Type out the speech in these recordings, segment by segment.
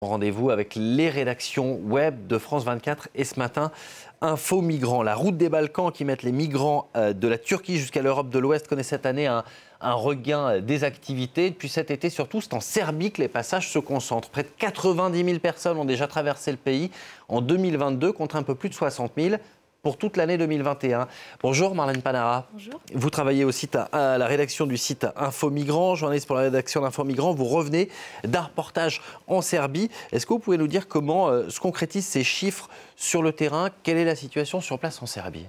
Rendez-vous avec les rédactions web de France 24 et ce matin, Info Migrants. La route des Balkans qui met les migrants de la Turquie jusqu'à l'Europe de l'Ouest connaît cette année un regain des activités. Depuis cet été, surtout, c'est en Serbie que les passages se concentrent. Près de 90 000 personnes ont déjà traversé le pays en 2022 contre un peu plus de 60 000 pour toute l'année 2021. Bonjour Marlène Panara. Bonjour. Vous travaillez au site, à la rédaction du site Info Migrants, journaliste pour la rédaction d'Info Migrants. Vous revenez d'un reportage en Serbie. Est-ce que vous pouvez nous dire comment se concrétisent ces chiffres sur le terrain? Quelle est la situation sur place en Serbie?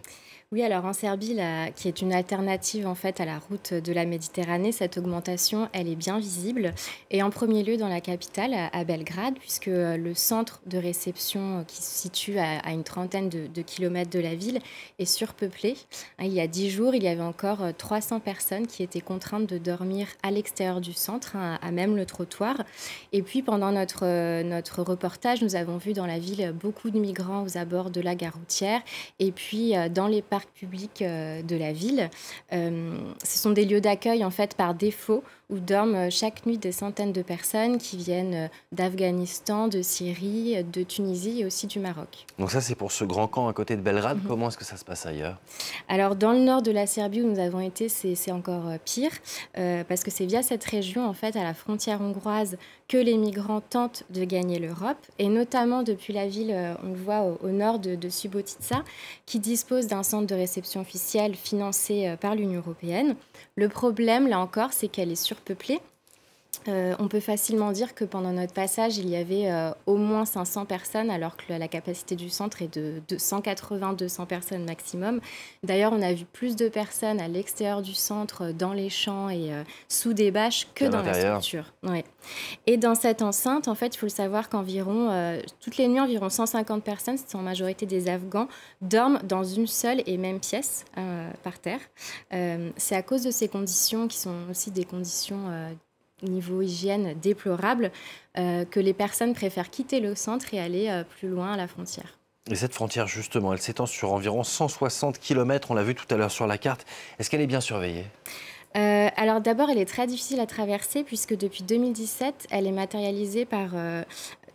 Oui, alors en Serbie, qui est une alternative en fait à la route de la Méditerranée, cette augmentation, elle est bien visible. Et en premier lieu dans la capitale, à Belgrade, puisque le centre de réception qui se situe à une trentaine de kilomètres de la ville est surpeuplé. Il y a 10 jours, il y avait encore 300 personnes qui étaient contraintes de dormir à l'extérieur du centre, à même le trottoir. Et puis pendant notre reportage, nous avons vu dans la ville beaucoup de migrants aux abords de la gare routière. Et puis dans les parcs publics de la ville. Ce sont des lieux d'accueil en fait par défaut où dorment chaque nuit des centaines de personnes qui viennent d'Afghanistan, de Syrie, de Tunisie et aussi du Maroc. Donc ça, c'est pour ce grand camp à côté de Belgrade. Comment est-ce que ça se passe ailleurs? Alors, dans le nord de la Serbie où nous avons été, c'est encore pire, parce que c'est via cette région, en fait, à la frontière hongroise, que les migrants tentent de gagner l'Europe, et notamment depuis la ville, on le voit au nord de Subotica, qui dispose d'un centre de réception officiel financé par l'Union européenne. Le problème, là encore, c'est qu'elle est surpeuplée. On peut facilement dire que pendant notre passage, il y avait au moins 500 personnes, alors que la capacité du centre est de 180-200 personnes maximum. D'ailleurs, on a vu plus de personnes à l'extérieur du centre, dans les champs et sous des bâches que dans la structure. Ouais. Et dans cette enceinte, en fait, il faut le savoir qu'environ, toutes les nuits, environ 150 personnes, c'est en majorité des Afghans, dorment dans une seule et même pièce par terre. C'est à cause de ces conditions qui sont aussi des conditions niveau hygiène déplorable, que les personnes préfèrent quitter le centre et aller plus loin à la frontière. Et cette frontière, justement, elle s'étend sur environ 160 km, on l'a vu tout à l'heure sur la carte. Est-ce qu'elle est bien surveillée? Alors d'abord, elle est très difficile à traverser puisque depuis 2017, elle est matérialisée par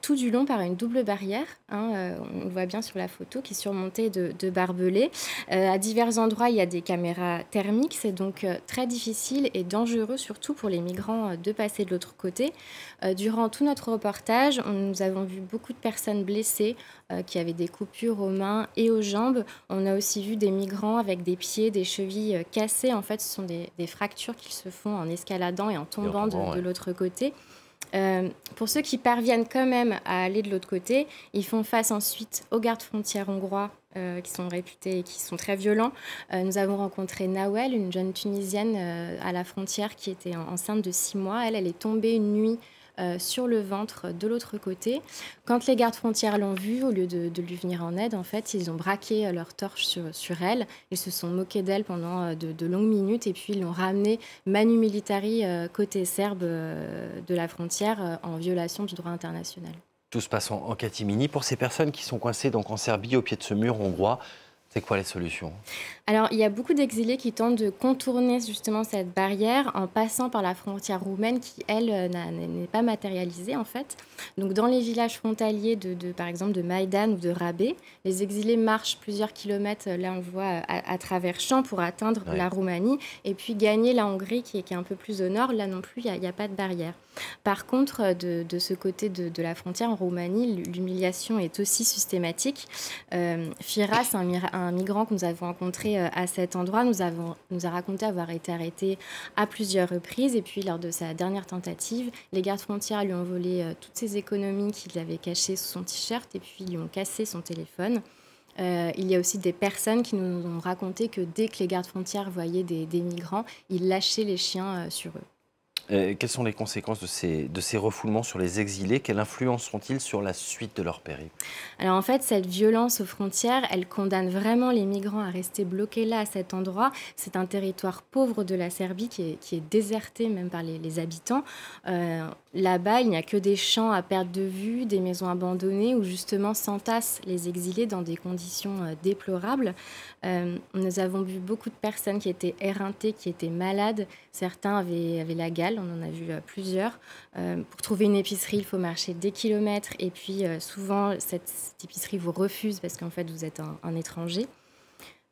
tout du long par une double barrière, on le voit bien sur la photo, qui est surmontée de barbelés. À divers endroits, il y a des caméras thermiques, c'est donc très difficile et dangereux, surtout pour les migrants, de passer de l'autre côté. Durant tout notre reportage, nous avons vu beaucoup de personnes blessées qui avaient des coupures aux mains et aux jambes. On a aussi vu des migrants avec des pieds, des chevilles cassées. En fait, ce sont des fractures qui se font en escaladant et en tombant de l'autre côté. Pour ceux qui parviennent quand même à aller de l'autre côté, ils font face ensuite aux gardes-frontières hongrois qui sont réputés et qui sont très violents. Nous avons rencontré Nawel, une jeune Tunisienne à la frontière qui était enceinte de 6 mois. Elle est tombée une nuit sur le ventre de l'autre côté. Quand les gardes-frontières l'ont vue, au lieu de lui venir en aide, en fait, ils ont braqué leur torche sur elle. Ils se sont moqués d'elle pendant de longues minutes et puis ils l'ont ramenée manu militari côté serbe de la frontière en violation du droit international. Tout se passe en catimini. Pour ces personnes qui sont coincées donc en Serbie, au pied de ce mur hongrois, c'est quoi les solutions? Alors, il y a beaucoup d'exilés qui tentent de contourner justement cette barrière en passant par la frontière roumaine qui, elle, n'est pas matérialisée en fait. Donc, dans les villages frontaliers par exemple, de Maïdan ou de Rabé, les exilés marchent plusieurs kilomètres, là on le voit, à travers champs pour atteindre la Roumanie et puis gagner la Hongrie qui est un peu plus au nord. Là non plus, il n'y a pas de barrière. Par contre, de ce côté de la frontière en Roumanie, l'humiliation est aussi systématique. Firas, un migrant que nous avons rencontré à cet endroit, nous a raconté avoir été arrêté à plusieurs reprises. Et puis, lors de sa dernière tentative, les gardes-frontières lui ont volé toutes ses économies qu'il avait cachées sous son t-shirt et puis lui ont cassé son téléphone. Il y a aussi des personnes qui nous ont raconté que dès que les gardes-frontières voyaient des migrants, ils lâchaient les chiens sur eux. Quelles sont les conséquences de ces refoulements sur les exilés? Quelle influence ont-ils sur la suite de leur périple? Alors en fait, cette violence aux frontières, elle condamne vraiment les migrants à rester bloqués là, à cet endroit. C'est un territoire pauvre de la Serbie qui est déserté même par les habitants. Là-bas, il n'y a que des champs à perte de vue, des maisons abandonnées où justement s'entassent les exilés dans des conditions déplorables. Nous avons vu beaucoup de personnes qui étaient éreintées, qui étaient malades. Certains avaient la gale, on en a vu plusieurs. Pour trouver une épicerie, il faut marcher des kilomètres et puis souvent, cette épicerie vous refuse parce qu'en fait, vous êtes un étranger.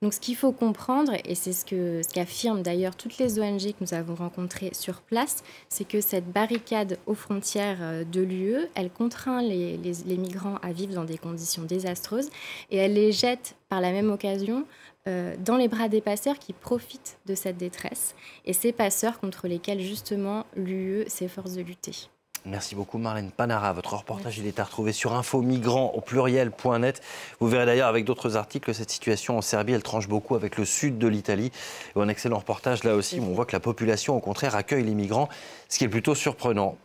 Donc ce qu'il faut comprendre, et c'est ce qu'affirment d'ailleurs toutes les ONG que nous avons rencontrées sur place, c'est que cette barricade aux frontières de l'UE, elle contraint les migrants à vivre dans des conditions désastreuses et elle les jette par la même occasion dans les bras des passeurs qui profitent de cette détresse. Et ces passeurs contre lesquels justement l'UE s'efforce de lutter. Merci beaucoup Marlène Panara. Votre reportage, il est à retrouver sur infomigrants.net. Vous verrez d'ailleurs avec d'autres articles que cette situation en Serbie, elle tranche beaucoup avec le sud de l'Italie. Et un excellent reportage là aussi où on voit que la population, au contraire, accueille les migrants, ce qui est plutôt surprenant.